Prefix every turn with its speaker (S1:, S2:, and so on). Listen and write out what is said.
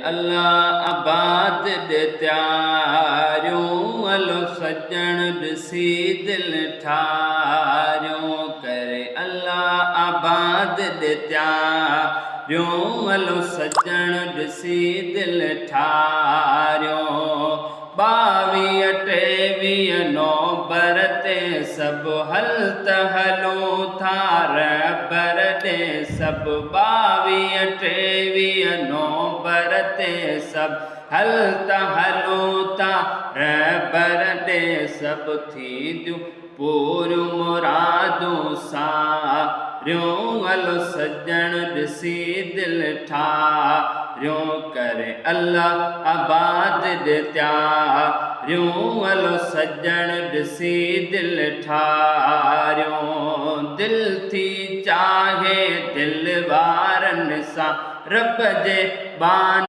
S1: अल्लाह आबाद दे त्यारियों अलो सजण ॾिसी दिल ठारियों करे अल्लाह आबाद दे त्यारियों अलो सजण ॾिसी दिल ठारियों 22 23 नौबर ते सभु हल त हलूं था रबर ॾे सभु 22 23 नौबर ते सभु हल त हलूं था रबर ॾे सभु थींदियूं पूरियूं मुरादूं सारियूं अलो सजण ॾिसी दिल ठारियों करे अल्लाह आबाद दे त्यारियों अलो सजण ॾिसी दिल ठारियों दिल थी चाहे दिल वारनि सां रब जे बान